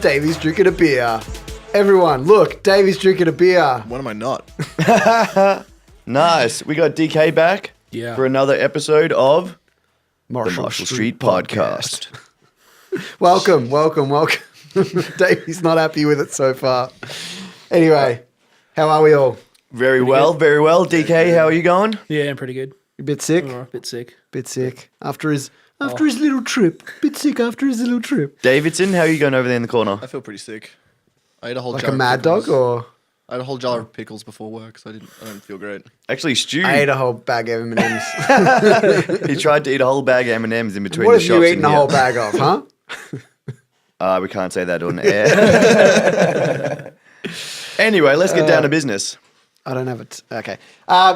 Davey's drinking a beer. Everyone, look, Davey's drinking a beer. When am I not? Nice. We got DK back for another episode of the Marshall Street Podcast. Welcome. Davey's not happy with it so far. Anyway, how are we all? Very well. DK, how are you going? Yeah, I'm pretty good. A bit sick? Bit sick. Bit sick. After his little trip. Bit sick after his little trip. Davidson, how are you going over there in the corner? I feel pretty sick. I ate a whole Like jar a mad of pickles. dog or? I had a whole jar of pickles before work, so I don't feel great. Actually, Stu, I ate a whole bag of M&Ms. he tried to eat a whole bag of M&Ms in between What the have shops. you eaten a whole bag of, huh? We can't say that on air. Anyway, let's get down to business. I don't have it. Okay.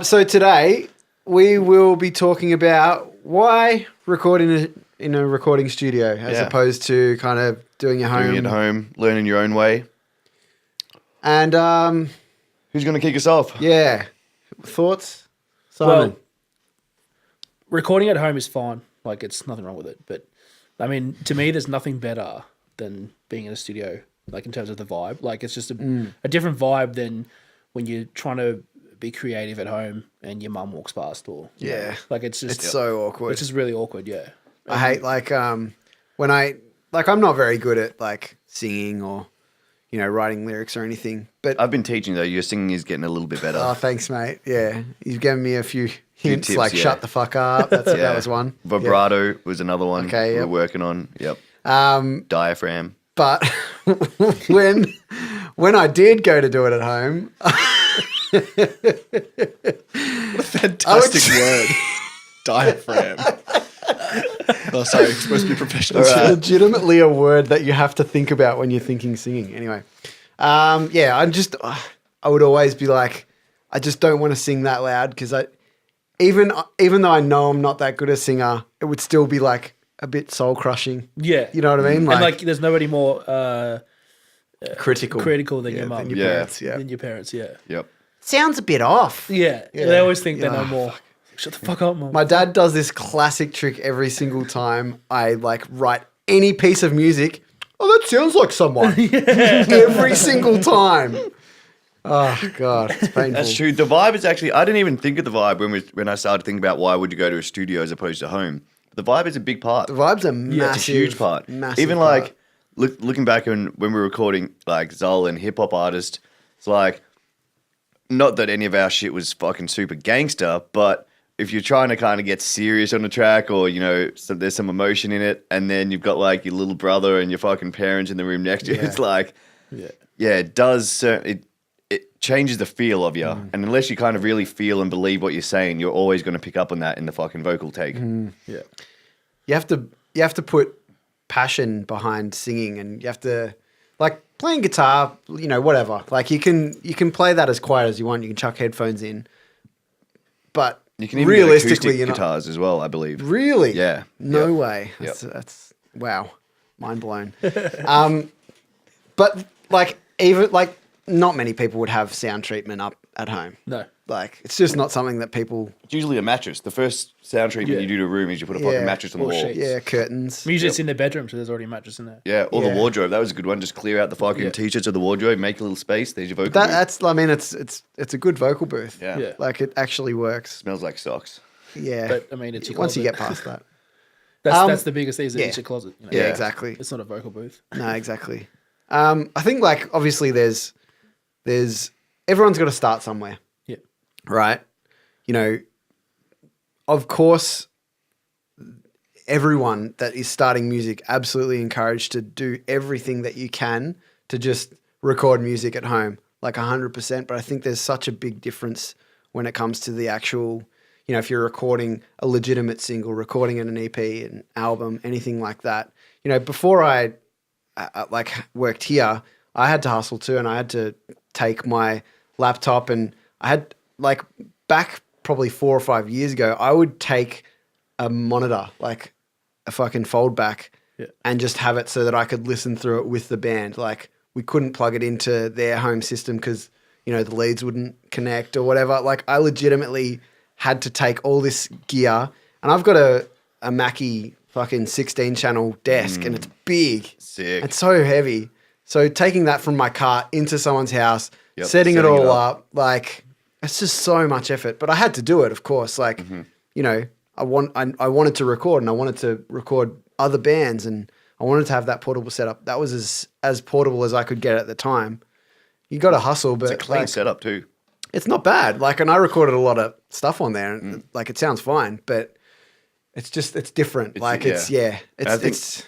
So today we will be talking about why record in a recording studio as opposed to kind of doing it Doing it at home, learning your own way. And Who's going to kick us off? yeah, thoughts, Simon? Well, recording at home is fine. Like, it's nothing wrong with it. But, I mean, to me, there's nothing better than being in a studio, like, in terms of the vibe. Like, it's just a different vibe than when you're trying to be creative at home and your mum walks past or... Yeah. Like, it's just... It's so awkward. It's just really awkward, yeah. I hate when I'm not very good at like singing or writing lyrics or anything. But I've been teaching, though. Your singing is getting a little bit better. oh, thanks, mate. Yeah, you've given me a few hints, tips, like yeah. shut the fuck up. That was one. Vibrato was another one Okay, we're working on. Yep. Yep. Diaphragm. But when I did go to do it at home, What a fantastic word. Diaphragm. Oh, sorry. It's supposed to be professional. it's legitimately a word that you have to think about when you're thinking singing. Anyway, I would always be like, I just don't want to sing that loud because even though I know I'm not that good a singer, it would still be like a bit soul crushing. Yeah. You know what I mean? And, like, there's nobody more critical than your mum. than your parents. Yeah. Than your parents, yeah. Yep. Sounds a bit off. Yeah. They always think they know more. Shut the fuck up, mum. My dad does this classic trick every single time I like write any piece of music. Oh, that sounds like someone. Every single time. Oh God, it's painful. That's true. The vibe is actually, I didn't even think of the vibe when I started thinking about why would you go to a studio as opposed to home. The vibe is a big part. The vibes are massive. It's a huge part. Massive Even part. like looking back when we were recording like Zol and hip hop artists, it's like, not that any of our shit was fucking super gangster, but if you're trying to kind of get serious on the track or, there's some emotion in it and then you've got like your little brother and your fucking parents in the room next to you, it's like, it does, it changes the feel of you. And unless you kind of really feel and believe what you're saying, you're always going to pick up on that in the fucking vocal take. Yeah. You have to put passion behind singing and you have to, like playing guitar, whatever. Like you can play that as quiet as you want. You can chuck headphones in. But You can even realistically, get acoustic guitars as well, I believe. Really? Yeah. No Yep. way. Yep. That's wow. Mind blown. But like even like not many people would have sound treatment up at home. No. Like it's just not something that people. It's usually a mattress. The first sound treatment you do to a room is you put a fucking mattress on the Or wall. sheets. Yeah, curtains. Usually it's in their bedroom, so there's already a mattress in there. Yeah, or Yeah. the wardrobe. That was a good one. Just clear out the fucking t-shirts of the wardrobe, make a little space. There's your vocal booth. That's. I mean, it's a good vocal booth. Yeah. Yeah. Like it actually works. Smells like socks. Yeah. But, I mean, it's your once you closet. get past that. That's the biggest thing is yeah. it's your closet. Yeah, exactly. It's not a vocal booth. No, exactly. I think like obviously there's everyone's got to start somewhere. Yeah. Right? Of course, everyone that is starting music absolutely encouraged to do everything that you can to just record music at home, like 100%. But I think there's such a big difference when it comes to the actual, if you're recording a legitimate single, recording an EP, an album, anything like that. Before I worked here, I had to hustle too, and I had to take my laptop, and I had like back probably 4 or 5 years ago, I would take a monitor, like a fucking fold back, and just have it so that I could listen through it with the band. Like we couldn't plug it into their home system because the leads wouldn't connect or whatever. Like I legitimately had to take all this gear, and I've got a Mackie fucking 16 channel desk, and it's big. Sick. It's so heavy. So taking that from my car into someone's house, Yep, setting it setting it all up. up, like it's just so much effort. But I had to do it, of course. Like, I wanted to record, and I wanted to record other bands, and I wanted to have that portable setup. That was as portable as I could get at the time. You got to hustle, but It's a clean setup too. it's not bad. Like, and I recorded a lot of stuff on there, and like it sounds fine, but it's different. It's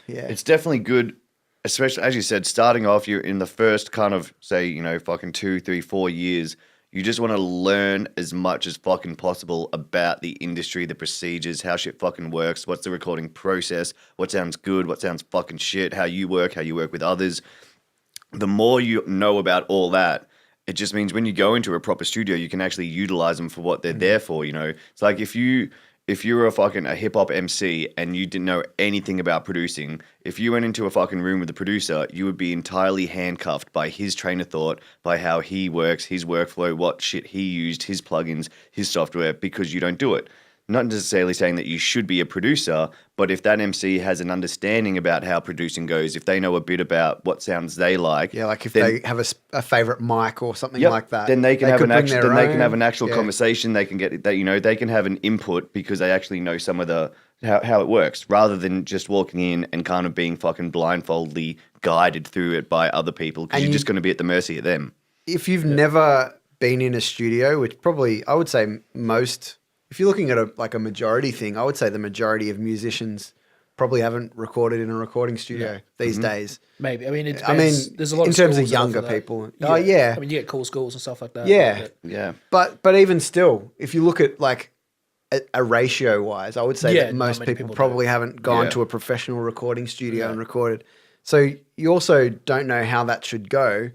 It's definitely good, especially as you said, starting off. You're in the first kind of say fucking 2, 3, 4 years. You just want to learn as much as fucking possible about the industry, the procedures, how shit fucking works, what's the recording process, what sounds good, what sounds fucking shit, how you work with others. The more you know about all that, it just means when you go into a proper studio, you can actually utilize them for what they're there for. It's like if you were a hip hop MC and you didn't know anything about producing, if you went into a fucking room with a producer, you would be entirely handcuffed by his train of thought, by how he works, his workflow, what shit he used, his plugins, his software, because you don't do it. Not necessarily saying that you should be a producer, but if that MC has an understanding about how producing goes, if they know a bit about what sounds they like, like if then- they have a favorite mic or something Yep. like that, Then they can have could an bring actual. their Then they can own. have an actual Yeah. conversation. They can get that. They can have an input because they actually know some of the how it works, rather than just walking in and kind of being fucking blindfoldly guided through it by other people because And you're you- just going to be at the mercy of them. If you've never been in a studio, which probably I would say most, if you're looking at a majority thing, I would say the majority of musicians probably haven't recorded in a recording studio these days. Maybe. I mean, it I mean, depends. There's a lot in of terms of schools that offer younger that. people. Oh, yeah. I mean, you get cool schools and stuff like that. Yeah. Yeah. But even still, if you look at like a ratio wise, I would say Yeah, that not most many people people do. probably haven't gone Yeah. to a professional recording studio and recorded. So you also don't know how that should go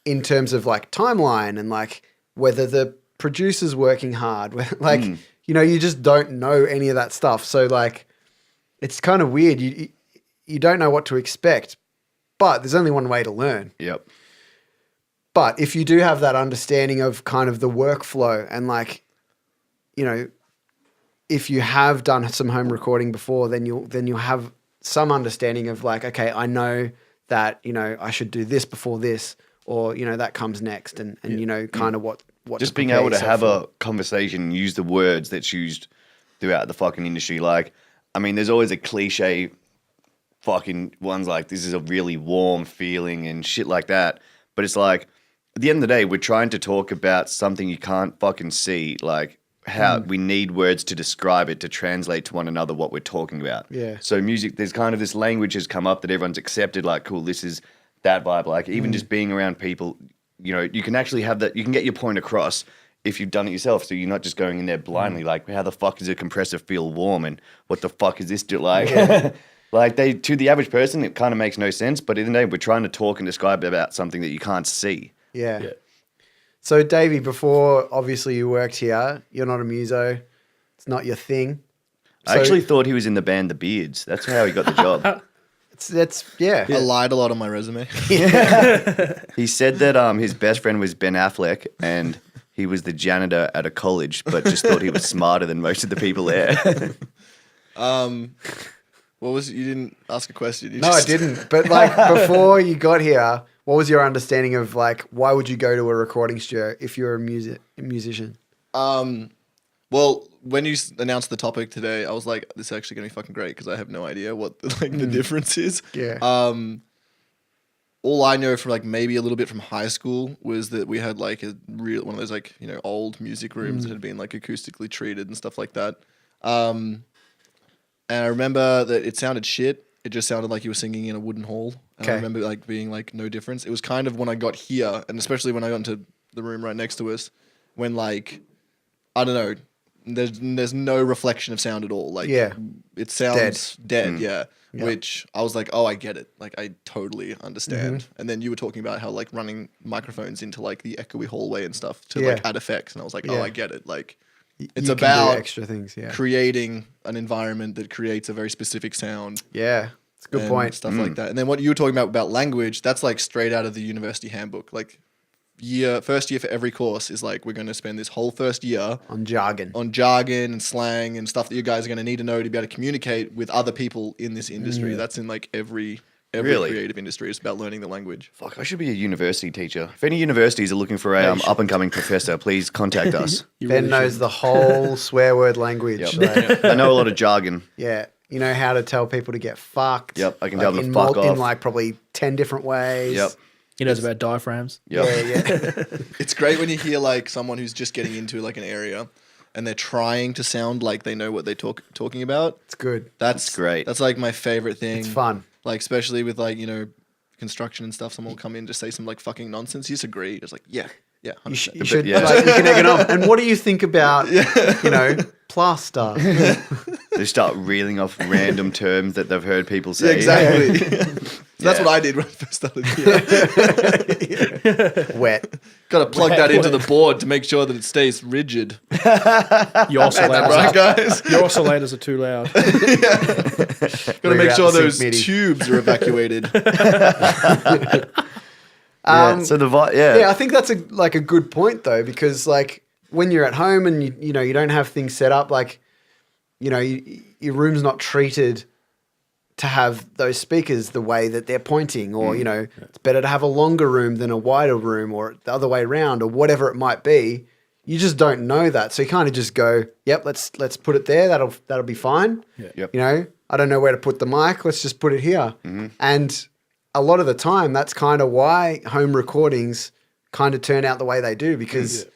in terms of like timeline and like whether the producer's working hard. Like, you just don't know any of that stuff. So like, it's kind of weird. You don't know what to expect, but there's only one way to learn. Yep. But if you do have that understanding of kind of the workflow and like, if you have done some home recording before, then you'll have some understanding of like, okay, I know that, I should do this before this, or, that comes next, and kind of what Just to being prepare able to yourself have for. a conversation and use the words that's used throughout the fucking industry. Like, I mean, there's always a cliche fucking ones like this is a really warm feeling and shit like that. But it's like, at the end of the day, we're trying to talk about something you can't fucking see. Like, how we need words to describe it, to translate to one another what we're talking about. Yeah. So music, there's kind of this language has come up that everyone's accepted, like, cool, this is that vibe. Like, even just being around people, you can actually have that, you can get your point across if you've done it yourself. So you're not just going in there blindly, like, how the fuck does a compressor feel warm and what the fuck is this do? Like, like to the average person, it kind of makes no sense. But in the day, we're trying to talk and describe about something that you can't see. Yeah. So, Davey, before obviously you worked here, you're not a muso. It's not your thing. I actually thought he was in the band The Beards. That's how he got the job. I lied a lot on my resume. He said that his best friend was Ben Affleck and he was the janitor at a college, but just thought he was smarter than most of the people there. What was you didn't ask a question? No, I didn't. But like before you got here, what was your understanding of like why would you go to a recording studio if you're a musician? Well, when you announced the topic today, I was like, "This is actually gonna be fucking great" because I have no idea what the difference is. Yeah. All I know from like maybe a little bit from high school was that we had like a real one of those like old music rooms that had been like acoustically treated and stuff like that. And I remember that it sounded shit. It just sounded like you were singing in a wooden hall. And I Okay. remember like being like no difference. It was kind of when I got here, and especially when I got into the room right next to us, when like I don't know, there's no reflection of sound at all. Like Yeah. it sounds dead. Yeah. Which I was like, oh, I get it. Like I totally understand. And then you were talking about how like running microphones into like the echoey hallway and stuff to like Yeah. add effects, and I was like, Yeah. oh, I get it. Like You it's can do about extra things. Yeah. creating an environment that creates a very specific sound. Yeah. It's a good and point. Stuff like that. And then what you were talking about language, that's like straight out of the university handbook. Like first year for every course is like, we're going to spend this whole first year On jargon. on jargon and slang and stuff that you guys are going to need to know to be able to communicate with other people in this industry. That's in like every Really? creative industry. It's about learning the language. Fuck, I should be a university teacher. If any universities are looking for a up and coming professor, please contact us. Ben knows the whole swear word language. Yep. Like, I know a lot of jargon. yeah. You know how to tell people to get fucked. Yep, I can tell them to in fuck In off. like probably 10 different ways. Yep. He knows about diaphragms. Yep. Yeah. It's great when you hear like someone who's just getting into like an area and they're trying to sound like they know what they're talking about. It's good. That's great. That's like my favorite thing. It's fun. Like, especially with like, construction and stuff, someone will come in and just say some like fucking nonsense. You just agree. It's like, yeah, 100%. You should, yeah. like, you can egg it on. And what do you think about, plaster? They start reeling off random terms that they've heard people Yeah, say. exactly. So that's Yeah. what I did when I first started here. Wet. Got to plug that into the board to make sure that it stays rigid. Your Right, guys? Your oscillators are too loud. Got to Bring make out sure the sync those MIDI. tubes are evacuated. Yeah, so the Yeah, I think that's a good point though, because like when you're at home and you don't have things set up, like your room's not treated to have those speakers the way that they're pointing, or it's better to have a longer room than a wider room, or the other way around, or whatever it might be. You just don't know that, so you kind of just go, "Yep, let's put it there. That'll be fine." Yep. I don't know where to put the mic. Let's just put it here. And a lot of the time, that's kind of why home recordings kind of turn out the way they do, because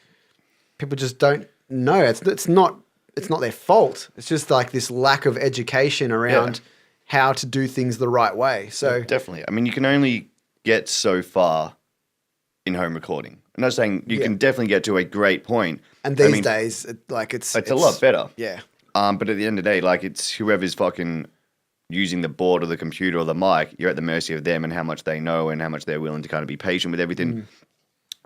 people just don't know. It's not their fault. It's just like this lack of education around how to do things the right way. So definitely. I mean, you can only get so far in home recording. I'm not saying you can definitely get to a great point. and these days, it's a lot better. Yeah. But at the end of the day, like, it's whoever's fucking using the board or the computer or the mic, you're at the mercy of them and how much they know and how much they're willing to kind of be patient with everything.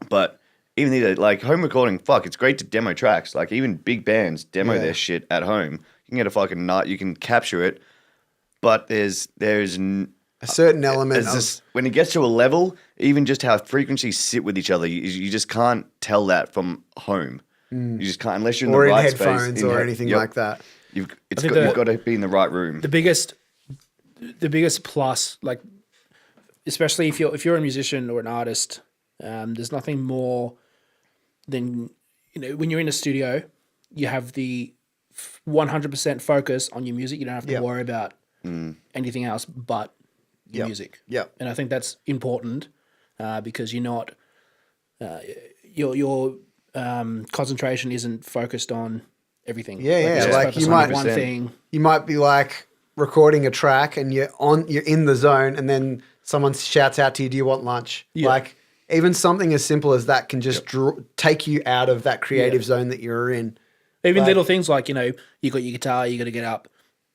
But even either, like, home recording, it's great to demo tracks. Like, even big bands demo their shit at home. You can get a fucking nut, you can capture it, but there's A certain element of when it gets to a level, even just how frequencies sit with each other, you just can't tell that from home. You just can't, unless you're in or the in right headphones space. or anything like that. You've think got to be in the right room. The biggest plus, like, especially if you're a musician or an artist, there's nothing more than when you're in a studio, you have the 100% focus on your music. You don't have to worry about anything else but your music. Yep. And I think that's important because you're not your concentration isn't focused on everything. Yeah. it's Like focused you on might one thing. You might be like recording a track and you're in the zone, and then someone shouts out to you, "Do you want lunch?" Yeah. Like even something as simple as that can just take you out of that creative zone that you're in. Even Like- little things like, you got your guitar, you got to get up,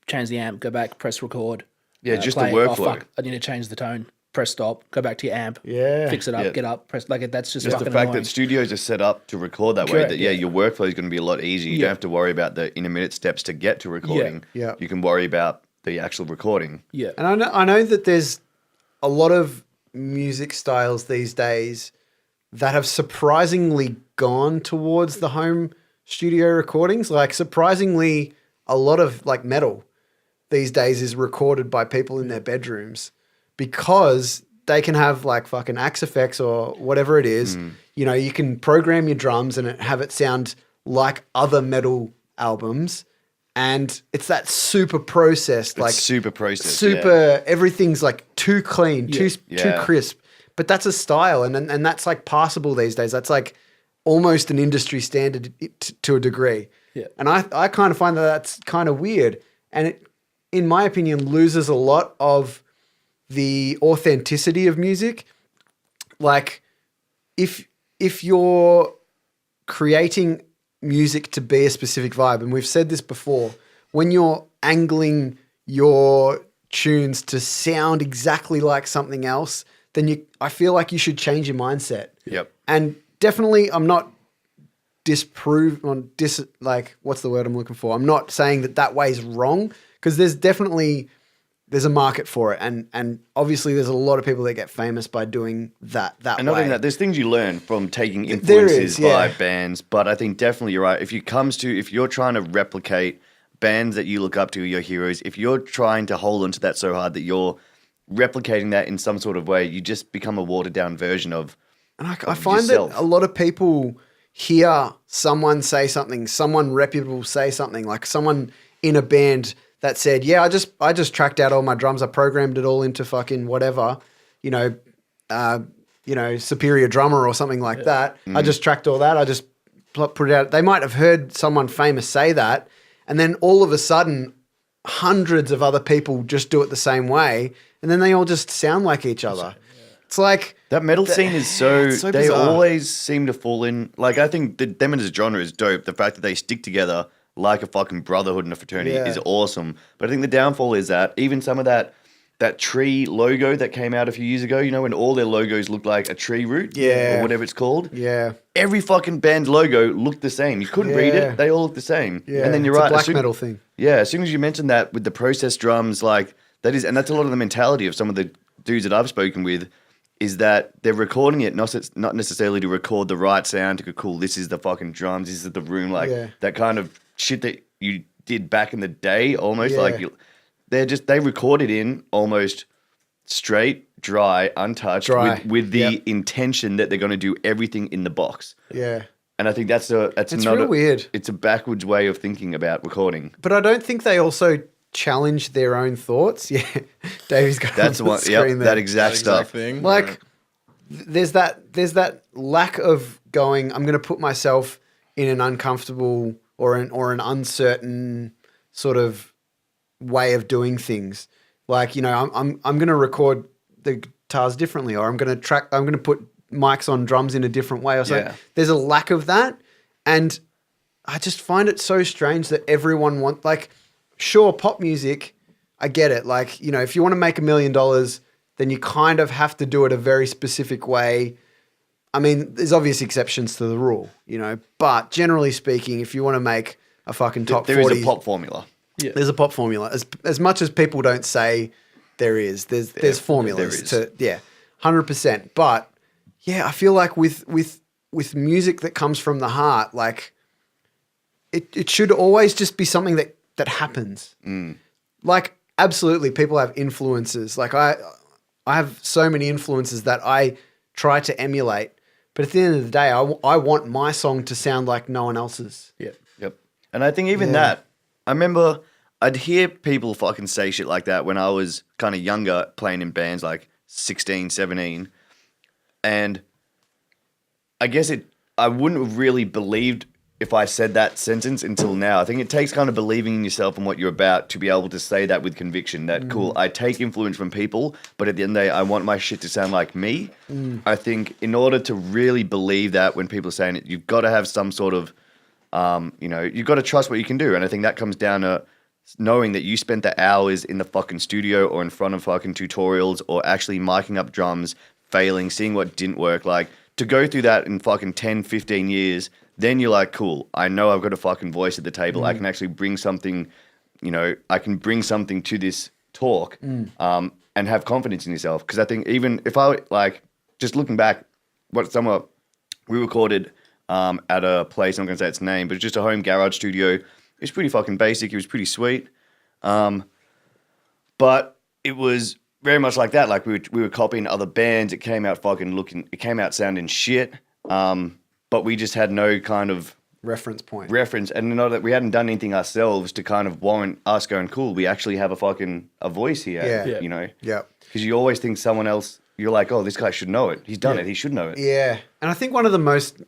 change the amp, go back, press record. Yeah, just play. the workflow. Oh, fuck, I need to change the tone. Press stop, go back to your amp, Yeah. fix it up, Yeah. get up, press, like that's just Just fucking the fact annoying. that studios are set up to record that way, Correct, that yeah. your workflow is going to be a lot easier. You don't have to worry about the intermittent steps to get to recording. Yeah. You can worry about the actual recording. Yeah. And I know that there's a lot of music styles these days that have surprisingly gone towards the home studio recordings. Like surprisingly, a lot of like metal these days is recorded by people in their bedrooms because they can have like fucking Axe effects or whatever it is. You can program your drums and have it sound like other metal albums. And it's that super processed, like super processed, super. Everything's like too clean, too Yeah. crisp. But that's a style, and that's like passable these days. That's like almost an industry standard to a degree. Yeah. And I kind of find that that's kind of weird, and it, in my opinion, loses a lot of the authenticity of music. Like if you're creating music to be a specific vibe, and we've said this before, when you're angling your tunes to sound exactly like something else, then I feel like you should change your mindset. Yep. And definitely, I'm not what's the word I'm looking for? I'm not saying that way is wrong, because there's definitely there's a market for it, and obviously there's a lot of people that get famous by doing that And not way. only that, there's things you learn from taking There influences is, yeah. by bands, but I think definitely you're right. If you're trying to replicate bands that you look up to, your heroes, if you're trying to hold onto that so hard that you're replicating that in some sort of way, you just become a watered down version of. And I of find yourself. that a lot of people hear someone say something, someone reputable say something, like someone in a band that said, "Yeah, I just tracked out all my drums, I programmed it all into fucking whatever, Superior Drummer or something like that. I just tracked all that. I just put it out." They might have heard someone famous say that, and then all of a sudden, hundreds of other people just do it the same way, and then they all just sound like each other. It's like That metal scene is so, it's so they bizarre. always seem to fall in. Like, I think them as a genre is dope. The fact that they stick together like a fucking brotherhood and a fraternity Yeah. is awesome. But I think the downfall is that even some of that tree logo that came out a few years ago, when all their logos looked like a tree root Yeah. or whatever it's called. Yeah. Every fucking band's logo looked the same. You couldn't read Yeah. it. They all looked the same. Yeah. And then you're It's right. a as black soon- metal thing. Yeah, as soon as you mentioned that with the processed drums, like that is, and that's a lot of the mentality of some of the dudes that I've spoken with, is that they're recording it not necessarily to record the right sound, to go, cool, this is the fucking drums, this is the room, like Yeah. that kind of shit that you did back in the day, almost Yeah. like they record it in almost straight, dry, untouched, Dry. with the Yep. intention that they're going to do everything in the box. Yeah. And I think that's It's not real weird. It's a backwards way of thinking about recording. But I don't think they also challenge their own thoughts. Yeah. Davey's got That's it on what. the Yep, screen that there. exact stuff. thing. Like right. there's that lack of going, I'm going to put myself in an uncomfortable or an uncertain sort of way of doing things. Like, I'm going to record the guitars differently, or I'm going to put mics on drums in a different way or something. Yeah. There's a lack of that. And I just find it so strange that everyone sure, pop music, I get it. Like, if you want to make $1 million, then you kind of have to do it a very specific way. I mean, there's obvious exceptions to the rule, but generally speaking, if you want to make a fucking top There 40, is a pop formula. Yeah. there's a pop formula. As much as people don't say there's formulas there is. to 100%. But yeah, I feel like with music that comes from the heart, like it should always just be something that happens. Like, absolutely, people have influences. Like I have so many influences that I try to emulate. But at the end of the day, I want my song to sound like no one else's. Yeah. Yep. And I think even Yeah. that, I remember I'd hear people fucking say shit like that when I was kind of younger, playing in bands like 16, 17. And I guess I wouldn't have really believed if I said that sentence until now. I think it takes kind of believing in yourself and what you're about to be able to say that with conviction that, cool, I take influence from people, but at the end of the day, I want my shit to sound like me. I think in order to really believe that when people are saying it, you've got to have some sort of, you've got to trust what you can do. And I think that comes down to knowing that you spent the hours in the fucking studio or in front of fucking tutorials or actually miking up drums, failing, seeing what didn't work. Like, to go through that in fucking 10, 15 years, then you're like, cool, I know I've got a fucking voice at the table. I can actually bring something, I can bring something to this talk and have confidence in yourself. Because I think even if just looking back, we recorded at a place, I'm not going to say its name, but it's just a home garage studio. It was pretty fucking basic. It was pretty sweet. But it was very much like that. Like we were copying other bands. It came out sounding shit. But we just had no kind of Reference point. reference, and not that we hadn't done anything ourselves to kind of warrant us going, cool, we actually have a voice here. Yeah. Yeah. Because you always think someone else, you're like, oh, this guy should know it. He's done it. He should know it. Yeah, and I think one of the most,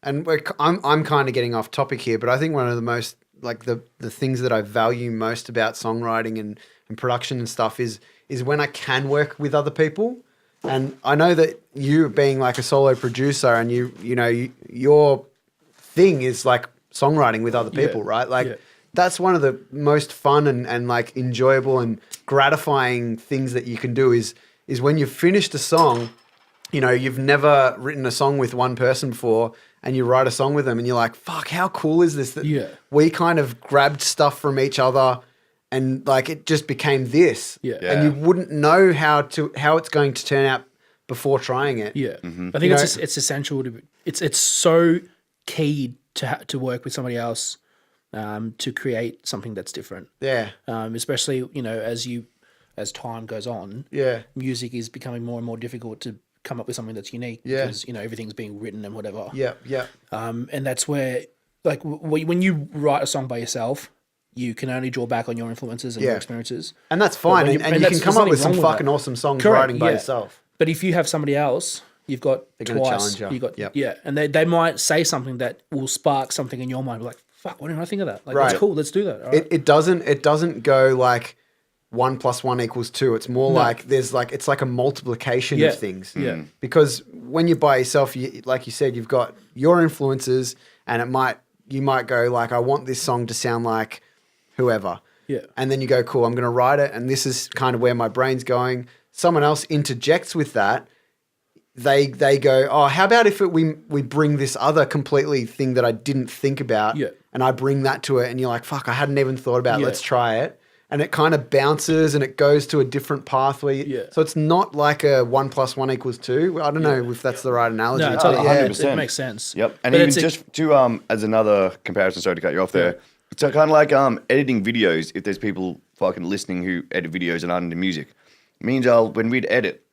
and I'm kind of getting off topic here, but I think one of the most, like the things that I value most about songwriting and production and stuff is when I can work with other people. And I know that you being like a solo producer and your thing is like songwriting with other people, right? Like that's one of the most fun and like enjoyable and gratifying things that you can do is when you've finished a song, you've never written a song with one person before and you write a song with them and you're like, fuck, how cool is this that we kind of grabbed stuff from each other and like it just became this. Yeah. And you wouldn't know how it's going to turn out before trying it. Yeah, I think it's essential to. It's so key to work with somebody else to create something that's different. Yeah. Especially as time goes on. Yeah. Music is becoming more and more difficult to come up with something that's unique. Yeah. Because everything's being written and whatever. Yeah. Yeah. And that's where like when you write a song by yourself, you can only draw back on your influences and your experiences. And that's fine. And you can come up with some fucking awesome songs writing by yourself. But if you have somebody else, you've got gonna twice. challenge you. Yeah, and they might say something that will spark something in your mind. Like, fuck, why didn't I think of that? Like, Right. that's cool. Let's do that. All right? It doesn't go like 1 + 1 = 2. It's more like it's like a multiplication of things. Yeah. Because when you're by yourself, like you said, you've got your influences, and you might go like, I want this song to sound like whoever. Yeah. And then you go, cool, I'm going to write it, and this is kind of where my brain's going. Someone else interjects with that. They go, oh, how about if we bring this other completely thing that I didn't think about, and I bring that to it, and you're like, fuck, I hadn't even thought about it. Let's try it. And it kind of bounces and it goes to a different pathway. So it's not like a 1 + 1 = 2. I don't know if that's the right analogy. No, Oh, totally. 100%. It makes sense. Yep. And But even it's just to as another comparison, sorry to cut you off there. It's kind of like editing videos. If there's people fucking listening who edit videos and aren't into music, me and Joel, when we'd edit,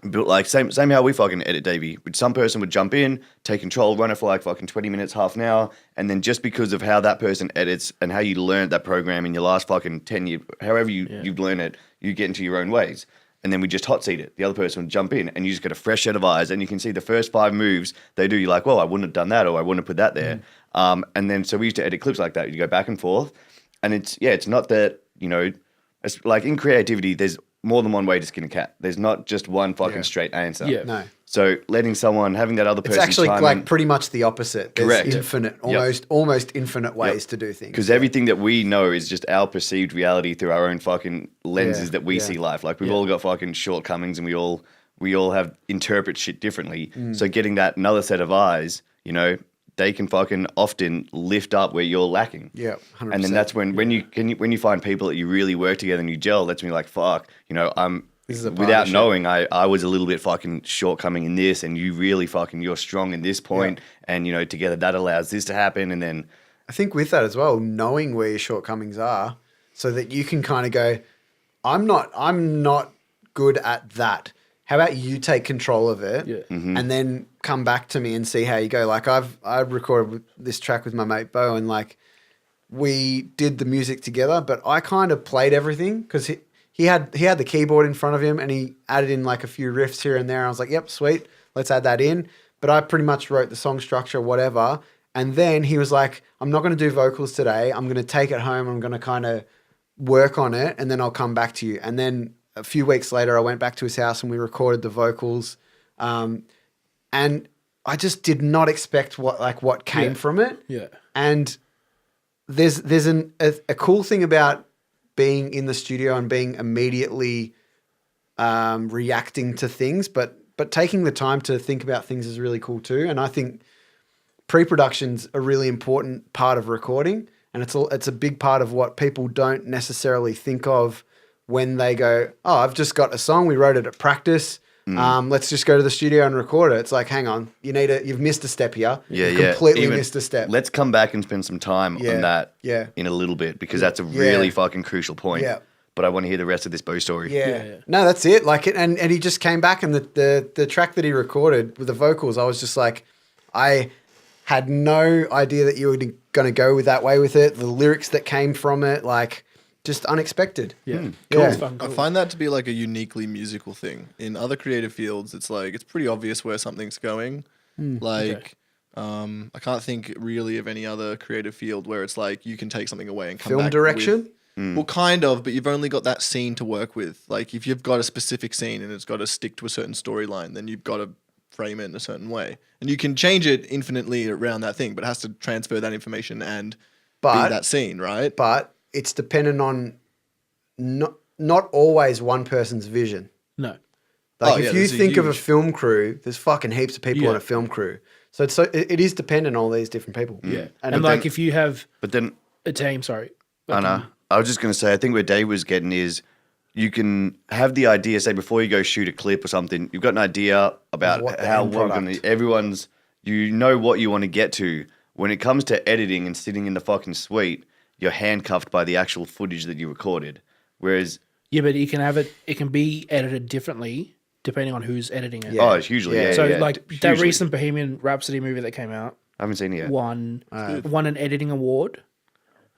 but like same how we fucking edit, Davey. Some person would jump in, take control, run it for like fucking 20 minutes, half an hour, and then just because of how that person edits and how you learned that program in your last fucking 10 years, however you've learned it, you get into your own ways. And then we just hot seat it. The other person would jump in, and you just get a fresh set of eyes, and you can see the first 5 moves they do. You're like, well, I wouldn't have done that, or I wouldn't have put that there. And then so we used to edit clips like that. You go back and forth, and it's not that it's like in creativity, there's more than one way to skin a cat. There's not just one fucking straight answer. Yeah. No. So having that other person, It's actually chime like in, pretty much the opposite. There's Correct. infinite, Yep. almost infinite ways to do things. because everything that we know is just our perceived reality through our own fucking lenses that we see life. Like we've all got fucking shortcomings, and we all have interpret shit differently. So getting that another set of eyes, they can fucking often lift up where you're lacking. Yeah, 100%. And then that's when you find people that you really work together and you gel. That's when you're like, fuck, This is a without partnership. knowing, I was a little bit fucking shortcoming in this, and you really fucking you're strong in this point, and together that allows this to happen, and then I think with that as well, knowing where your shortcomings are, so that you can kind of go, I'm not good at that. How about you take control of it, and then come back to me and see how you go. Like I've recorded this track with my mate Bo, and like we did the music together, but I kind of played everything because he had the keyboard in front of him, and he added in like a few riffs here and there. I was like, yep, sweet, let's add that in. But I pretty much wrote the song structure, whatever. And then he was like, I'm not going to do vocals today. I'm going to take it home. I'm going to kind of work on it, and then I'll come back to you. And then a few weeks later, I went back to his house and we recorded the vocals. And I just did not expect what came from it. Yeah. And there's a cool thing about being in the studio and being immediately reacting to things, but taking the time to think about things is really cool too. And I think pre-production's a really important part of recording, and it's a big part of what people don't necessarily think of when they go, oh, I've just got a song, we wrote it at practice. Let's just go to the studio and record it. It's like, hang on, you've missed a step here. You've completely missed a step. Let's come back and spend some time on that in a little bit, because that's a really fucking crucial point. Yeah. But I want to hear the rest of this Bo story. Yeah. No, that's it. Like, and he just came back, and the track that he recorded with the vocals, I was just like, I had no idea that you were going to go with that way with it. The lyrics that came from it, like, just unexpected. Yeah. Yeah. I find that to be like a uniquely musical thing. In other creative fields, it's like it's pretty obvious where something's going. I can't think really of any other creative field where it's like you can take something away and come Film back direction? with, well, kind of, but you've only got that scene to work with. Like if you've got a specific scene and it's got to stick to a certain storyline, then you've got to frame it in a certain way, and you can change it infinitely around that thing, but it has to transfer that information and be that scene, right? But it's dependent on not always one person's vision. No. Like if you think of a film crew, there's fucking heaps of people on a film crew. So it is dependent on all these different people. Yeah. And And like if you have But then a team, sorry. I know. I was just going to say, I think where Dave was getting is you can have the idea, say, before you go shoot a clip or something, you've got an idea about What the how end we're product. going to, everyone's, you know what you want to get to. When it comes to editing and sitting in the fucking suite, you're handcuffed by the actual footage that you recorded. Whereas, Yeah, but you can have it. It can be edited differently depending on who's editing it. oh, it's hugely, Yeah. yeah. So yeah, like that hugely. recent Bohemian Rhapsody movie that came out I haven't seen it yet. won an editing award,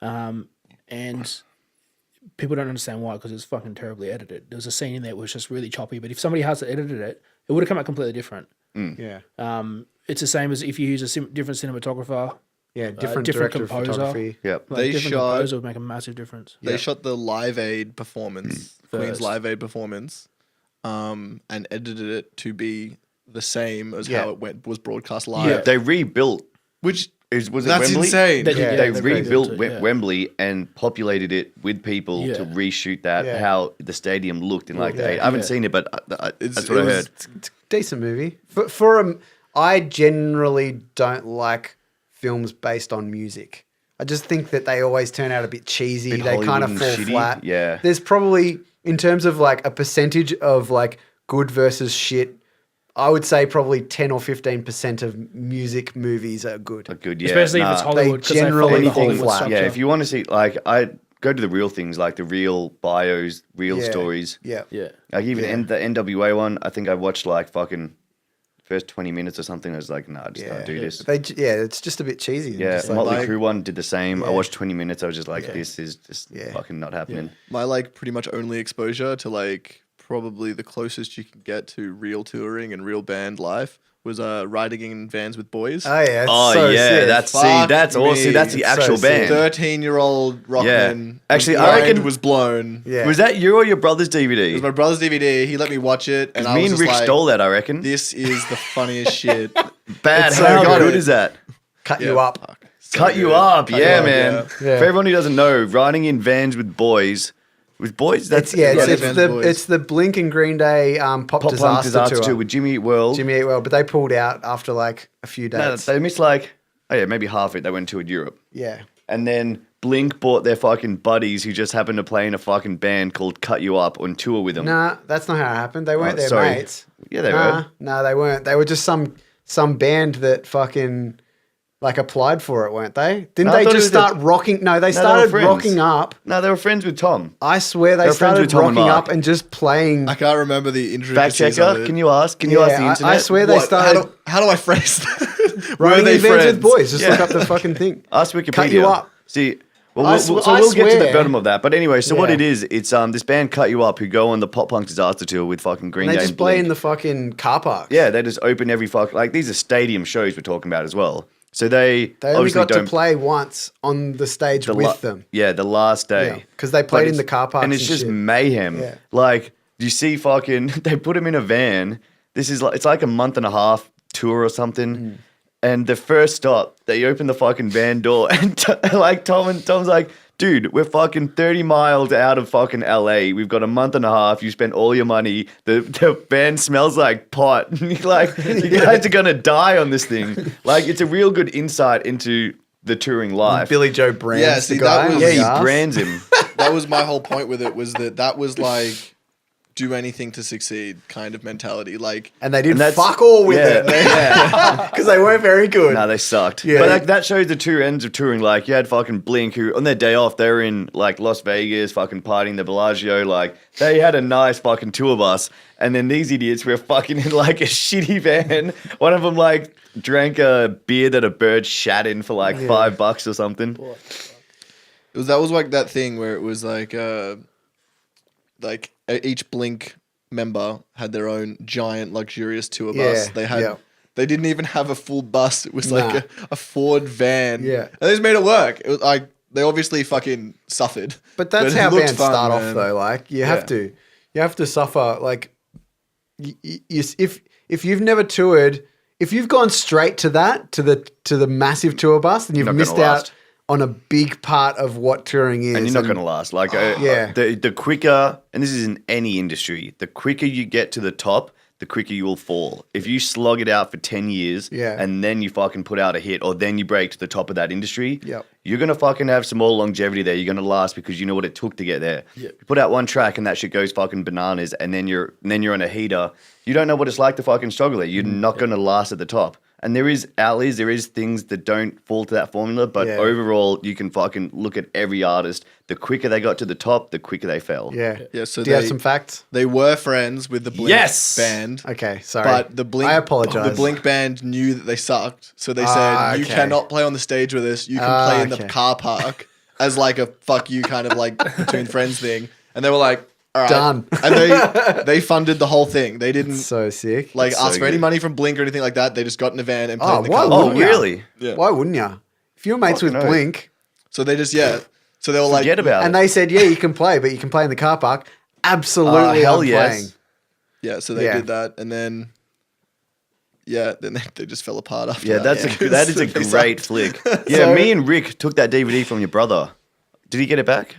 and people don't understand why because it's fucking terribly edited. There was a scene in there that was just really choppy, but if somebody has edited it, it would have come out completely different. Yeah. It's the same as if you use a different cinematographer, Yeah. Different different director of composer. photography. Yep. like They different shot- composer would make a massive difference. They shot the Live Aid performance, Queen's First. Live Aid performance, and edited it to be the same as Yeah. how it was broadcast live. Yeah. They rebuilt, Which was it that's Wembley? insane. They- Yeah. They they rebuilt rebuilt it, yeah. Wembley and populated it with people to Yeah. reshoot that, Yeah. how the stadium looked in like Yeah. I haven't Yeah. seen it, but that's what I heard. It's a decent movie. I generally don't like films based on music. I just think that they always turn out a bit cheesy. Bit They kind of Hollywood fall and shitty. flat. Yeah. There's probably, in terms of like a percentage of like good versus shit, I would say probably 10 or 15% of music movies are good. Good, yeah. Especially if nah. it's Hollywood, because they generally follow the fall Hollywood flat. structure. Yeah, if you want to see, like, I go to the real things, like the real bios, real Yeah. stories. Yeah. yeah. Like even Yeah. the NWA one, I think I watched like fucking first 20 minutes or something. I was like, nah, just Yeah. don't do this. It's just a bit cheesy. Yeah, Just like- Motley like- Crue one did the same. I Yeah. watched 20 minutes. I was just like, this is just Yeah. fucking not happening. My like pretty much only exposure to like probably the closest you can get to real touring and real band life was riding in vans with boys. Oh yeah. It's Oh so yeah, sick. that's Fuck that's awesome. me. That's the It's so actual sick. band. 13-year-old Rockman. Actually, his I mind reckon- was blown. Yeah. Was that you or your brother's It DVD? was my brother's DVD. He let me watch it, and I Me was and just Rick like, stole that, I reckon. "This is the funniest shit." Bad. It's so How good. good is that? Cut you Yeah, up. fuck. So Cut you good. up, Cut yeah, you up, man. yeah. For everyone who doesn't know, riding in vans with boys, that's It's the Blink and Green Day Pop Pop Punk Disaster Disaster Tour. Tour with Jimmy Eat World. Jimmy Eat World, but they pulled out after like a few No, dates. they missed like, oh yeah, maybe half it. They went to Europe. Yeah. And then Blink bought their fucking buddies who just happened to play in a fucking band called Cut You Up on tour with them. Nah, that's not how it happened. They weren't Oh, their sorry. mates. Yeah, they nah, were. No, they weren't. They were just some band that fucking like applied for it, weren't they? Didn't No, I they thought it just was start the- rocking? No, they they were started friends. rocking up. No, they were friends with Tom. I swear they They were friends started with Tom and rocking Mark. up and just playing. I can't remember the Fact intricacies of checker, it. can you ask? Can you ask the Yeah, internet? I swear they What? started How do I phrase that? Were riding they in vans friends? with boys. Just Yeah. look up the fucking thing. Ask Wikipedia. Cut You Up. See, well, I we'll, sw- so I we'll get to the swear. bottom of that. But anyway, so what Yeah. it is, it's this band Cut You Up who go on the Pop Punk Disaster Tour with fucking Green And they Day just and play Blink. in the fucking car park. Yeah, they just open every like these are stadium shows we're talking about as well. So they They only obviously got to don't play once on the stage with them. Yeah, the last day. Because they played But in the it's- car parks and it's just shit. mayhem. Yeah. Like you see, fucking, they put him in a van. This is like it's like a month and a half tour or something. Mm. And the first stop, they open the fucking van door, and like Tom's like, dude, we're fucking 30 miles out of fucking LA. We've got a month and a half. You spent all your money. The van smells like pot. Like, you guys are going to die on this thing. Like, it's a real good insight into the touring life. Billy Joe brands Yeah, the see, guy. that was- on Yeah, the he arse. brands him. That was my whole point with it. Was that was like do anything to succeed kind of mentality. Like And they did And that's- fuck all with yeah, it. yeah. Because they weren't very good. No, they sucked. Yeah. But like that shows the two ends of touring. Like you had fucking Blink who on their day off they were in like Las Vegas fucking partying the Bellagio. Like they had a nice fucking tour bus. And then these idiots were fucking in like a shitty van. One of them like drank a beer that a bird shat in for like $5 or something. that was like that thing where it was like each Blink member had their own giant luxurious tour bus. Yeah, They didn't even have a full bus. It was like Nah. a Ford van. Yeah. And they just made it work. It was like they obviously fucking suffered. But that's it how looked bands fun, start man. off, though. Like you have to suffer. Like if you've never toured, if you've gone straight to that to the massive tour bus, then you've Not gonna missed out last. on a big part of what touring is. And you're not going to last. Like, Yeah. the quicker, and this is in any industry, the quicker you get to the top, the quicker you will fall. If you slog it out for 10 years Yeah. and then you fucking put out a hit or then you break to the top of that industry, Yep. you're gonna fucking have some more longevity there. You're gonna last because you know what it took to get there. Yeah. You put out one track and that shit goes fucking bananas, and then you're on a heater. You don't know what it's like to fucking struggle there. You're not gonna last at the top. And there is outliers, there is things that don't fall to that formula, but overall, you can fucking look at every artist. The quicker they got to the top, the quicker they fell. Yeah. Yeah, so do you have some facts? They were friends with the Blink Yes! band. Okay, sorry. But the Blink, I apologize. The Blink band knew that they sucked, so they said, "You okay. cannot play on the stage with us. You can play in the okay. car park as like a fuck you kind of like between friends thing." And they were like, "All right, Done. And they funded the whole thing. They didn't So sick. like That's ask so for any good. money from Blink or anything like that. They just got in a van and played Oh, in the why car. Oh, wouldn't ya? really? Yeah. Why wouldn't you? If you're mates with Fucking oath. Blink, So they just so they were like, Forget about and it. they said, yeah, you can play, but you can play in the car park. Absolutely, Hell I'm yes. playing. yeah. So they Yeah. did that, and then they just fell apart after. Yeah, that. that is a They great sucked. flick. Yeah, me and Rick took that DVD from your brother. Did he get it back?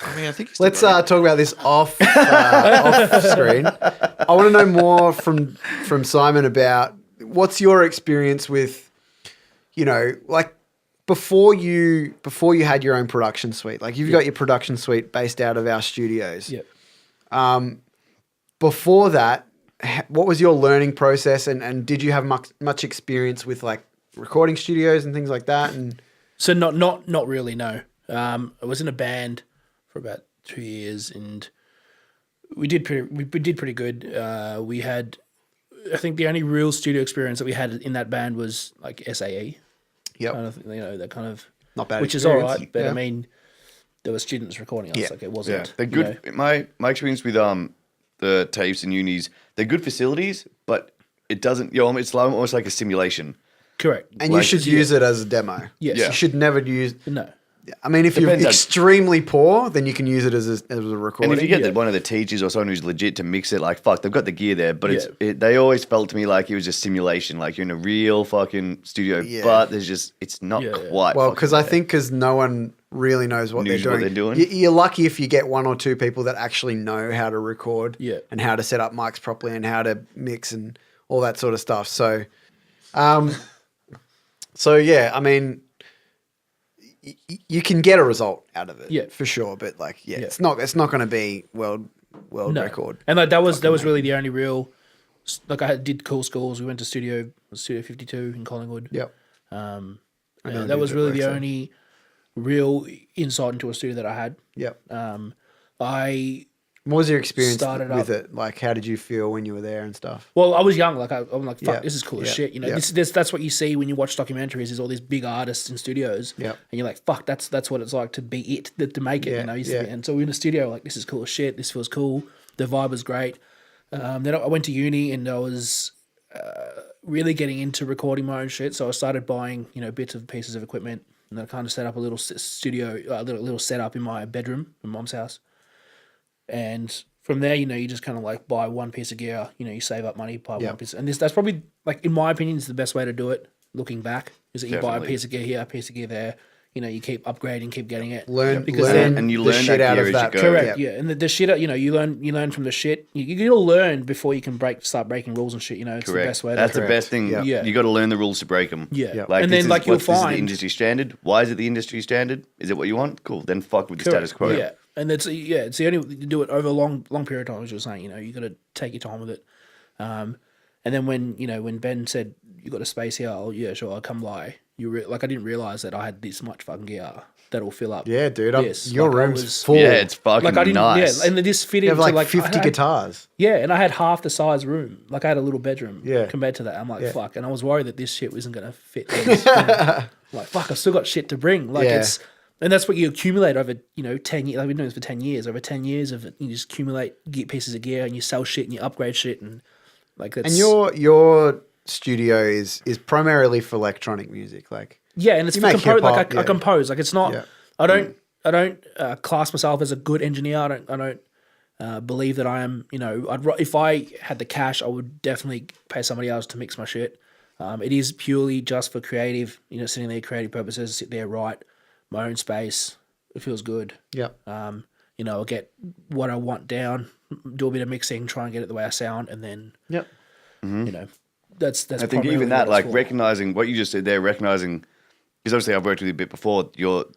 I mean, I think he's Let's talk about this off screen. I want to know more from Simon about what's your experience with, like before you had your own production suite. Like you've got your production suite based out of our studios. Yep. Before that, what was your learning process, and did you have much experience with like recording studios and things like that? And So not really, no. I was in a band for about 2 years, and we did pretty good. We had, I think, the only real studio experience that we had in that band was like SAE. yep, Kind of, that kind of not bad. which is all experience. right, but Yeah. I mean, there were students recording us. Yeah. Like it wasn't. They're you good. know. My experience with the tapes and unis, they're good facilities, but it doesn't. It's almost like a simulation. Correct. And you Like- should use it as a demo. Yes. You should never use. No. I mean, if Depends you're on- extremely poor, then you can use it as a recording. And if you get Yeah. one of the teachers or someone who's legit to mix it, like fuck, they've got the gear there, but Yeah. they always felt to me like it was just simulation, like you're in a real fucking studio, Yeah. but it's not Yeah. quite. Well, fucking because I think no one really knows what Knows they're what doing. they're doing. You're lucky if you get one or two people that actually know how to record Yeah. and how to set up mics properly and how to mix and all that sort of stuff. So, yeah, I mean, you can get a result out of it, Yeah. for sure. But like, Yeah. it's not going to be world No. record. And like that was really the only real. Like did cool schools. We went to Studio 52 in Collingwood. Yep. And know that dude was that really works the there. only real insight into a studio that I had. Yep. I What was your experience Started with up- it? Like, how did you feel when you were there and stuff? Well, I was young. Like I'm like, fuck, Yeah, this is cool as yeah, shit. You know, yeah. that's what you see when you watch documentaries. Is all these big artists in studios. Yeah. And you're like, fuck, that's what it's like to be it, to make it. Yeah, You know. yeah. And so we're in the studio, like, this is cool as shit. This feels cool. The vibe was great. Then I went to uni and I was really getting into recording my own shit. So I started buying, bits of pieces of equipment, and then I kind of set up a little studio, a little setup in my bedroom in Mom's house. And from there, you just kind of like buy one piece of gear, you save up money, buy Yeah. one piece. And that's probably, like, in my opinion, is the best way to do it, looking back, is that you buy a Definitely. piece of gear here, a piece of gear there. You keep upgrading, keep getting it. Learn And you the learn shit that out gear of as you that. go. Correct, yeah. And the shit, you learn from the shit. You'll learn before you can start breaking rules and shit. It's the Correct. best way. That's to the best thing. Yeah. Yeah. You got to learn the rules to break them. Yeah. Yeah. Like, And this then, is like, you'll this is the find- industry standard. Why is it the industry standard? Is it what you want? Cool. Then fuck with the Correct. status quo. Yeah, and it's the only you do it over a long period of time. As you were saying, you got to take your time with it. And then when Ben said you got a space here, yeah, sure, I'll come by. I didn't realize that I had this much fucking gear that'll fill up. Yeah, dude. this. Your Like, I room's was- full. Yeah, it's fucking Like I didn't, nice. yeah, and this fit you have into like I 50 had- guitars. Yeah, and I had half the size room. Like I had a little bedroom. Yeah. Compared to that, I'm like, Yeah. fuck, and I was worried that this shit wasn't gonna fit. In this room. Like, fuck, I've still got shit to bring. Like Yeah. and that's what you accumulate over 10 years. I've been doing this for 10 years. Over 10 years of it, you just accumulate pieces of gear and you sell shit and you upgrade shit and like that's. And your studio is primarily for electronic music. Like, yeah, and it's you for make compose. Like hip-hop, I yeah. compose. Like it's not. Yeah. I don't class myself as a good engineer. I don't believe that I am. If I had the cash, I would definitely pay somebody else to mix my shit. It is purely just for creative. Sitting there, creative purposes. Sit there, write my own space. It feels good. yeah. I'll get what I want down, do a bit of mixing, try and get it the way I sound, and then Yep. that's. I think primarily even what that, it's like for. recognizing what you just said there, recognizing because obviously I've worked with you a bit before.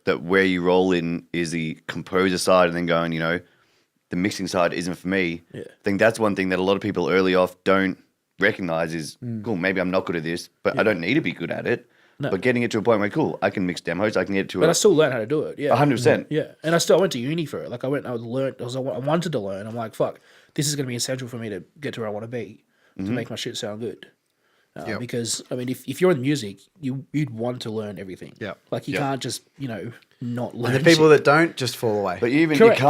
That where you roll in is the composer side, and then going, the mixing side isn't for me. Yeah. I think that's one thing that a lot of people early off don't recognize is, cool, maybe I'm not good at this, but I don't need to be good at it. No. But getting it to a point where, cool, I can mix demos, I can get it to But I still learned how to do it. Yeah, 100%. Yeah, and I went to uni for it. Like I wanted to learn. I'm like, fuck, this is going to be essential for me to get to where I want to be to make my shit sound good. Because I mean, if you're in music, you'd want to learn everything. Yeah. Like you can't just not learn. And the people shit. that don't just fall away. But even Correct,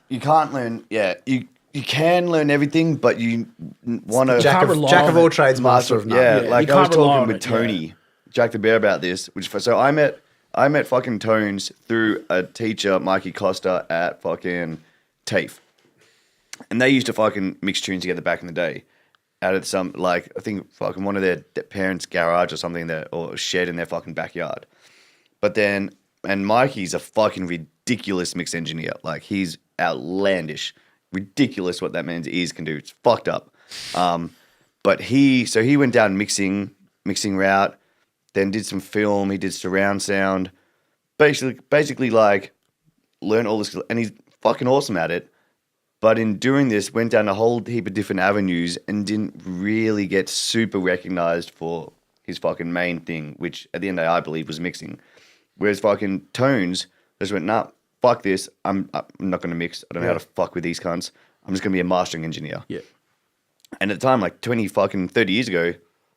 you can't learn. Yeah, you can learn everything, but you want to Jack of all trades, master of none. Yeah, Yeah, like you I was can't rely talking on with it, Tony, Jack the Bear, about this. So I met fucking Tones through a teacher, Mikey Costa, at fucking TAFE, and they used to fucking mix tunes together back in the day. Out of some, like, I think fucking one of their parents' garage or something, or shed in their fucking backyard. But then, and Mikey's a fucking ridiculous mix engineer. Like, he's outlandish. Ridiculous what that man's ears can do. It's fucked up. But he went down mixing route, then did some film, he did surround sound. Basically like, learned all this, and he's fucking awesome at it. But in doing this, went down a whole heap of different avenues and didn't really get super recognized for his fucking main thing, which at the end of the day, I believe was mixing. Whereas fucking Tones just went, nah, fuck this. I'm not going to mix. I don't know how to fuck with these cunts. I'm just going to be a mastering engineer. Yeah. And at the time, like 30 years ago,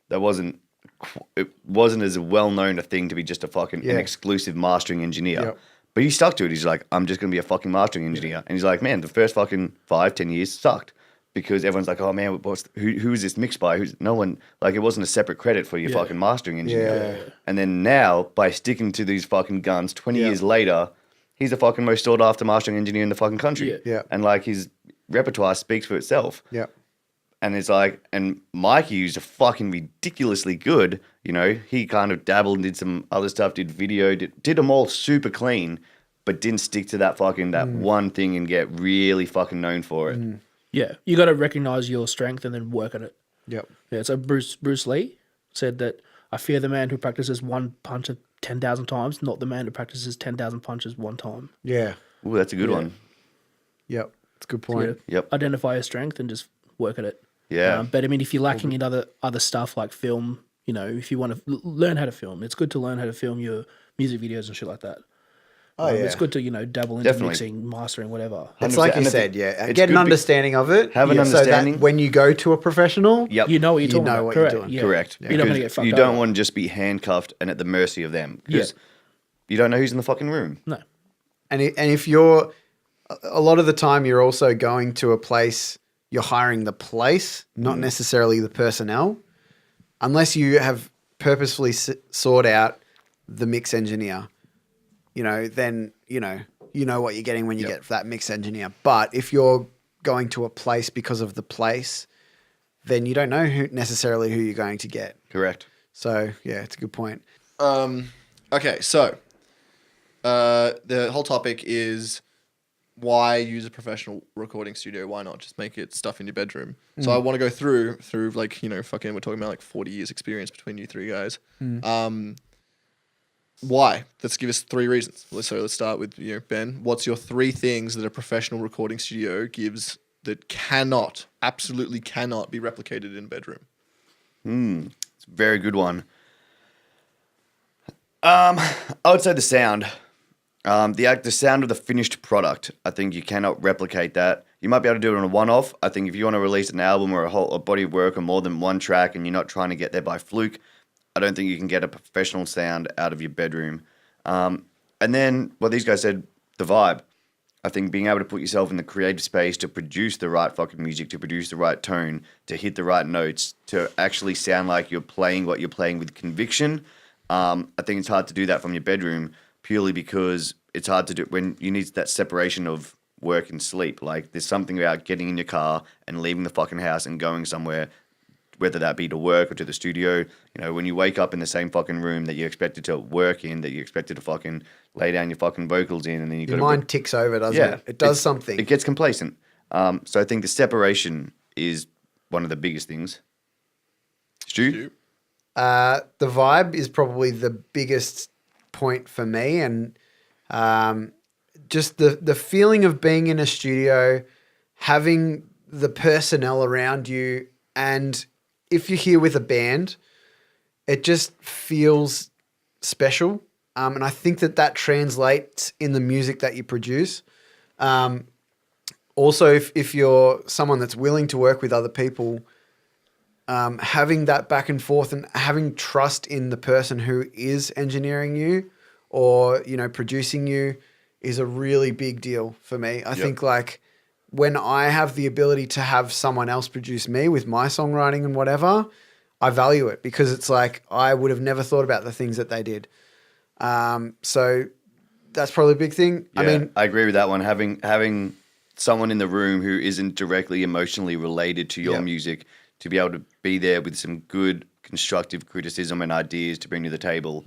it wasn't as well known a thing to be just a fucking an exclusive mastering engineer. Yep. But he stuck to it. He's like, I'm just going to be a fucking mastering engineer. And he's like, man, the first fucking 5-10 years sucked because everyone's like, oh man, who is this mixed by? No one, like, it wasn't a separate credit for your fucking mastering engineer. Yeah. And then now, by sticking to these fucking guns, 20 years later, he's the fucking most sought after mastering engineer in the fucking country. Yeah. And like, his repertoire speaks for itself. Yeah. And it's like, and Mikey, who's a fucking ridiculously good, he kind of dabbled and did some other stuff, did video, did them all super clean, but didn't stick to that one thing and get really fucking known for it. Yeah, you got to recognize your strength and then work at it. Yep. Yeah, so Bruce Lee said that I fear the man who practices one punch 10,000 times, not the man who practices 10,000 punches one time. Yeah. Ooh, that's a good one. Yep. That's a good point. Yeah. Yep. Identify your strength and just work at it. Yeah. But I mean, if you're lacking in other stuff like film, if you want to learn how to film, it's good to learn how to film your music videos and shit like that. Oh, yeah. It's good to, dabble into Definitely. mixing, mastering, whatever. It's like 100%. you And said, it's get an good understanding of it. Have an So understanding. that when you go to a professional, Yep. You know what you're You talking know about. what you're Correct. doing. Yeah. Correct. You're not going to Because get fucked you don't over. want to just be handcuffed and at the mercy of them. Because you don't know who's in the fucking room. No. and if you're, a lot of the time you're also going to a place, you're hiring the place, not necessarily the personnel, unless you have purposefully sought out the mix engineer, then, you know what you're getting when you get that mix engineer. But if you're going to a place because of the place, then you don't know necessarily who you're going to get. Correct. So, yeah, it's a good point. Okay, so the whole topic is why use a professional recording studio? Why not just make it stuff in your bedroom? So I want to go through like, fucking, we're talking about like 40 years experience between you three guys. Why? Let's give us 3 reasons. So let's start with Ben. What's your 3 things that a professional recording studio gives that absolutely cannot be replicated in a bedroom? It's a very good one. I would say the sound. The sound of the finished product. I think you cannot replicate that. You might be able to do it on a one-off. I think if you want to release an album or a body of work or more than one track and you're not trying to get there by fluke, I don't think you can get a professional sound out of your bedroom. And then what these guys said, the vibe. I think being able to put yourself in the creative space to produce the right fucking music, to produce the right tone, to hit the right notes, to actually sound like you're playing what you're playing with conviction. I think it's hard to do that from your bedroom purely because it's hard to do when you need that separation of work and sleep. Like, there's something about getting in your car and leaving the fucking house and going somewhere, whether that be to work or to the studio. When you wake up in the same fucking room that you're expected to work in, that you're expected to fucking lay down your fucking vocals in, and then you got Your mind ticks over, doesn't it? It does something. It gets complacent. So I think the separation is one of the biggest things. Stu? The vibe is probably the biggest point for me. And just the feeling of being in a studio, having the personnel around you, and if you're here with a band, it just feels special. And I think that translates in the music that you produce. Also, if you're someone that's willing to work with other people, having that back and forth and having trust in the person who is engineering you or, producing you is a really big deal for me. I think like when I have the ability to have someone else produce me with my songwriting and whatever, I value it because it's like I would have never thought about the things that they did. So that's probably a big thing. Yeah, I mean, I agree with that one. Having someone in the room who isn't directly emotionally related to your music to be able to be there with some good constructive criticism and ideas to bring to the table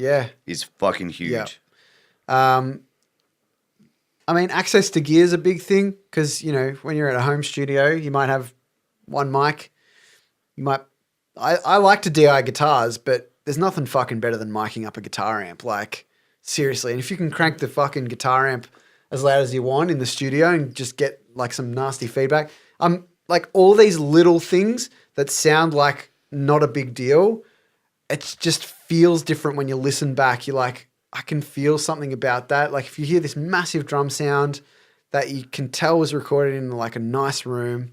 is fucking huge. Yeah. I mean, access to gear is a big thing because, when you're at a home studio, you might have one mic. I like to DI guitars, but there's nothing fucking better than miking up a guitar amp. Like, seriously. And if you can crank the fucking guitar amp as loud as you want in the studio and just get like some nasty feedback. Like all these little things that sound like not a big deal, it just feels different when you listen back. You're like, I can feel something about that. Like if you hear this massive drum sound that you can tell was recorded in like a nice room,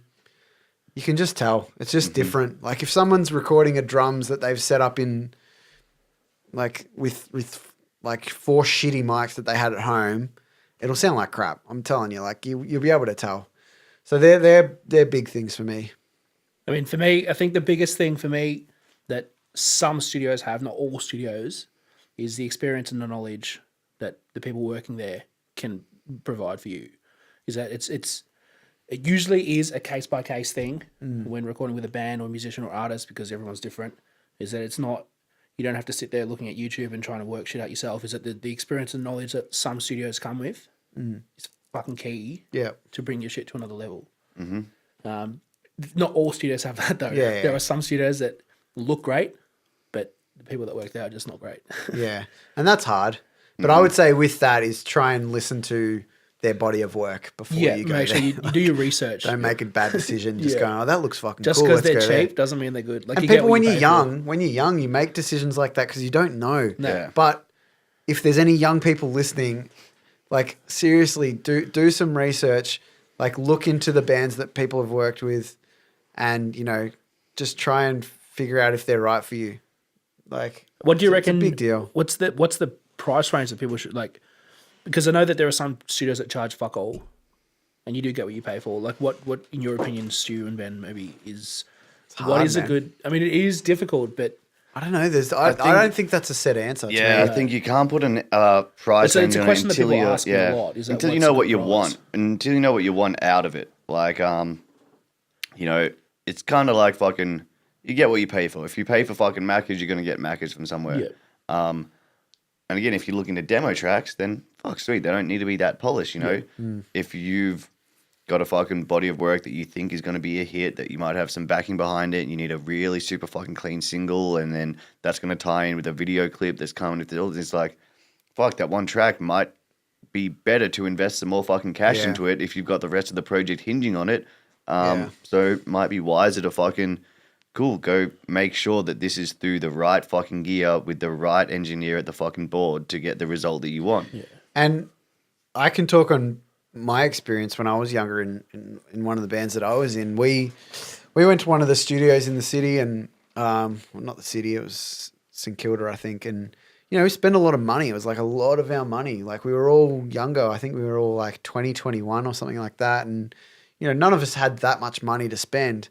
you can just tell. It's just different. Like if someone's recording a drums that they've set up in like with like 4 shitty mics that they had at home, it'll sound like crap. I'm telling you, like you'll be able to tell. So they're big things for me. I mean, for me, I think the biggest thing for me that some studios have, not all studios, is the experience and the knowledge that the people working there can provide for you. Is that it usually is a case by case thing when recording with a band or musician or artist because everyone's different. Is that it's not, you don't have to sit there looking at YouTube and trying to work shit out yourself. Is that the experience and knowledge that some studios come with is fucking key to bring your shit to another level. Not all studios have that though. There are some studios that look great, but the people that work there are just not great. Yeah, and that's hard. But I would say with that is try and listen to their body of work before you go make sure there. you do your research. Don't make a bad decision just going, oh, that looks fucking just cool. because Let's they're go cheap doesn't mean they're good. Like and you people, get when you you're pay young, you make decisions like that because you don't know. No. But if there's any young people listening, like seriously, do some research. Like look into the bands that people have worked with, and just try and figure out if they're right for you. Like, what do you reckon? It's a big deal. What's the price range that people should like? Because I know that there are some studios that charge fuck all, and you do get what you pay for. Like, what in your opinion, Stu and Ben, maybe is what is a good? I mean, it is difficult, but I don't know. I don't think that's a set answer. Yeah, I think you can't put an price it's a on it question that until people you ask me a lot. Is that until you what's know a what good you price? want, until you know what you want out of it. Like, it's kind of like fucking. You get what you pay for. If you pay for fucking Macca's, you're gonna get Macca's from somewhere. Yeah. And again, if you're looking at demo tracks, then fuck sweet, they don't need to be that polished, If you've got a fucking body of work that you think is going to be a hit, that you might have some backing behind it, and you need a really super fucking clean single, and then that's going to tie in with a video clip that's coming with it. It's like, fuck, that one track might be better to invest some more fucking cash into it if you've got the rest of the project hinging on it. So it might be wiser to fucking... Cool, go make sure that this is through the right fucking gear with the right engineer at the fucking board to get the result that you want. Yeah. And I can talk on my experience when I was younger in one of the bands that I was in. We went to one of the studios in the city and, well, not the city, it was St Kilda, I think. And, we spent a lot of money. It was like a lot of our money. Like we were all younger. I think we were all like 20, 21 or something like that. And, none of us had that much money to spend.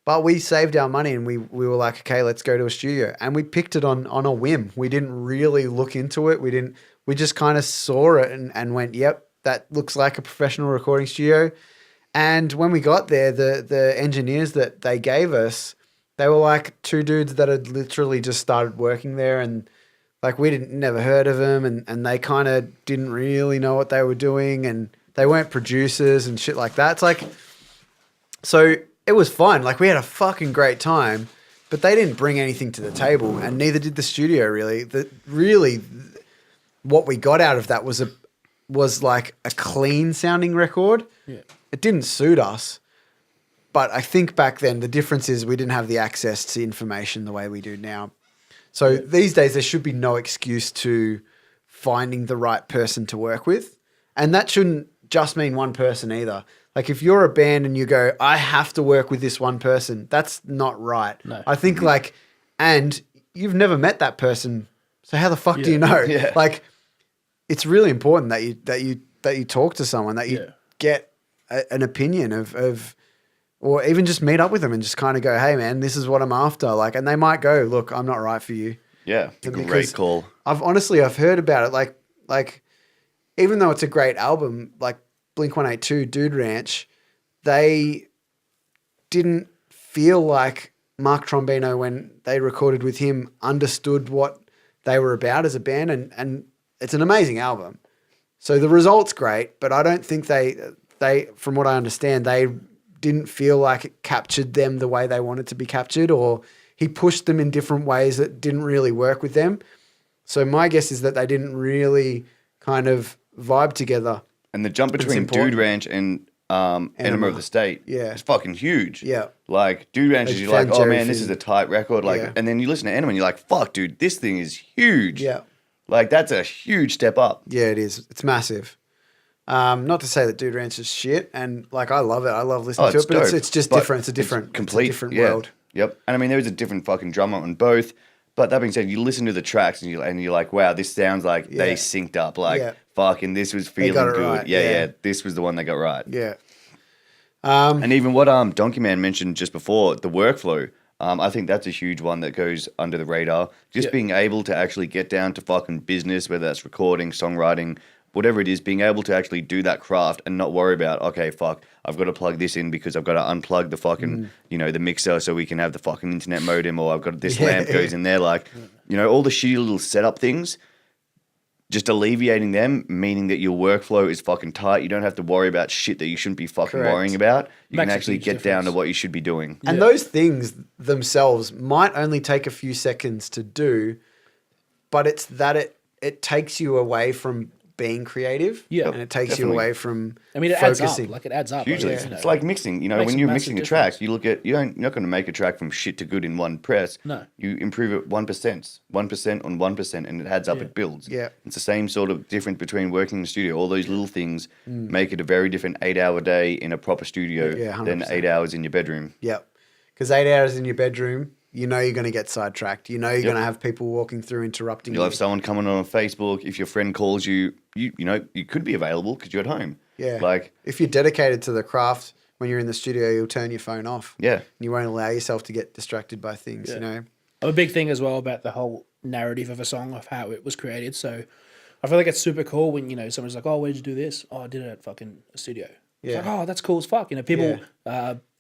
But we saved our money and we were like, okay, let's go to a studio. And we picked it on a whim. We didn't really look into it. We just kind of saw it and went, yep, that looks like a professional recording studio. And when we got there, the engineers that they gave us, they were like 2 dudes that had literally just started working there. And like we never heard of them. And they kind of didn't really know what they were doing. And they weren't producers and shit like that. It's like, so... It was fun. Like we had a fucking great time, but they didn't bring anything to the table, and neither did the studio. Really, what we got out of that was like a clean sounding record. Yeah. It didn't suit us. But I think back then the difference is we didn't have the access to information the way we do now. So these days there should be no excuse to finding the right person to work with. And that shouldn't just mean one person either. Like if you're a band and you go, I have to work with this one person, that's not right. No. I think like, and you've never met that person. So how the fuck do you know? Yeah. Like it's really important that you talk to someone, that you get an opinion of or even just meet up with them and just kind of go, hey man, this is what I'm after. Like, and they might go, look, I'm not right for you. Yeah, Because great call. I've heard about it. Like, even though it's a great album, like Blink-182, Dude Ranch, they didn't feel like Mark Trombino, when they recorded with him, understood what they were about as a band. And it's an amazing album. So the result's great, but I don't think they, from what I understand, they didn't feel like it captured them the way they wanted to be captured, or he pushed them in different ways that didn't really work with them. So my guess is that they didn't really kind of vibe together. And the jump between important. Dude Ranch and Enema of the State is fucking huge. Yeah. Like, Dude Ranch is, you're like, found oh Jerry man, this Finn. is a tight record. Like, Yeah. and then you listen to Enema and you're like, fuck, dude, this thing is huge. Yeah. Like, that's a huge step up. Yeah, it is. It's massive. Not to say that Dude Ranch is shit, and like I love it. I love listening to it's it, but dope. it's just But different. It's a different, complete, it's a different yeah. world. Yep. And I mean, there is a different fucking drummer on both. But that being said, you listen to the tracks and you're like, wow, this sounds like they synced up. Like, Yeah. fucking, this was got feeling it good. right, Yeah, yeah. yeah. This was the one they got right. Yeah. And even what Donkeyman mentioned just before, the workflow, I think that's a huge one that goes under the radar. Just being able to actually get down to fucking business, whether that's recording, songwriting, whatever it is, being able to actually do that craft and not worry about, okay, fuck, I've got to plug this in because I've got to unplug the fucking, the mixer so we can have the fucking internet modem, or I've got this lamp goes in there. Like, all the shitty little setup things, just alleviating them, meaning that your workflow is fucking tight. You don't have to worry about shit that you shouldn't be fucking Correct. worrying about. You Makes can a actually huge get down to difference. what you should be doing. And those things themselves might only take a few seconds to do, but it's that it takes you away from being creative. Yeah, And it takes definitely. you away from I mean, it focusing. adds up. Like it adds up. Hugely. Like, It's like mixing. makes When a you're massive mixing a track, you look at you're not going to make a track from shit to good in one press. No. You improve it 1%, 1% on 1%, and it adds up. Yeah. It builds. Yeah. It's the same sort of difference between working in the studio. All those little things make it a very different 8-hour day in a proper studio Yeah, than 100%. 8 hours in your bedroom. Yep. Because 8 hours in your bedroom, you're going to get sidetracked. You're going to have people walking through, interrupting You'll you. have someone coming on Facebook. If your friend calls you, you could be available because you're at home. Yeah. Like, if you're dedicated to the craft, when you're in the studio, you'll turn your phone off. yeah. And you won't allow yourself to get distracted by things, I'm a big thing as well about the whole narrative of a song, of how it was created. So I feel like it's super cool when, someone's like, oh, where'd you do this? Oh, I did it at fucking a studio. It's Yeah. like, oh, that's cool as fuck.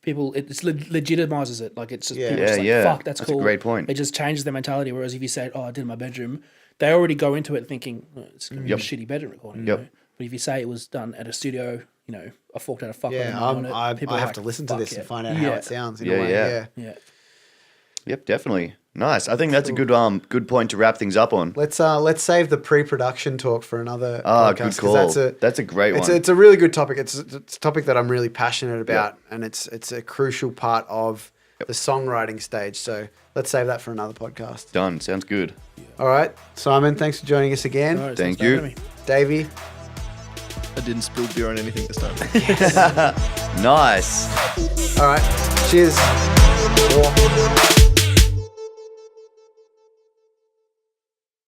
People, it legitimizes it. Like, it's just, people just like, Yeah. fuck, that's That's a cool. great point. It just changes their mentality. Whereas if you say, oh, I did it in my bedroom, they already go into it thinking, oh, it's going to be a shitty bedroom recording. Yep. But if you say it was done at a studio, I forked out a fuck. Yeah, I have to listen to this and find out how it sounds. In a way. Yeah. Yeah. Yep, definitely. Nice. I think that's a good point to wrap things up on. Let's save the pre-production talk for another Ah, podcast. good 'cause call. That's a great one. It's a really good topic. It's a topic that I'm really passionate about, and it's a crucial part of the songwriting stage. So let's save that for another podcast. Done. Sounds good. All right, Simon, thanks for joining us again. All right, Thank sounds you. good to me. Davey, I didn't spill beer on anything this time. Nice. all right, cheers.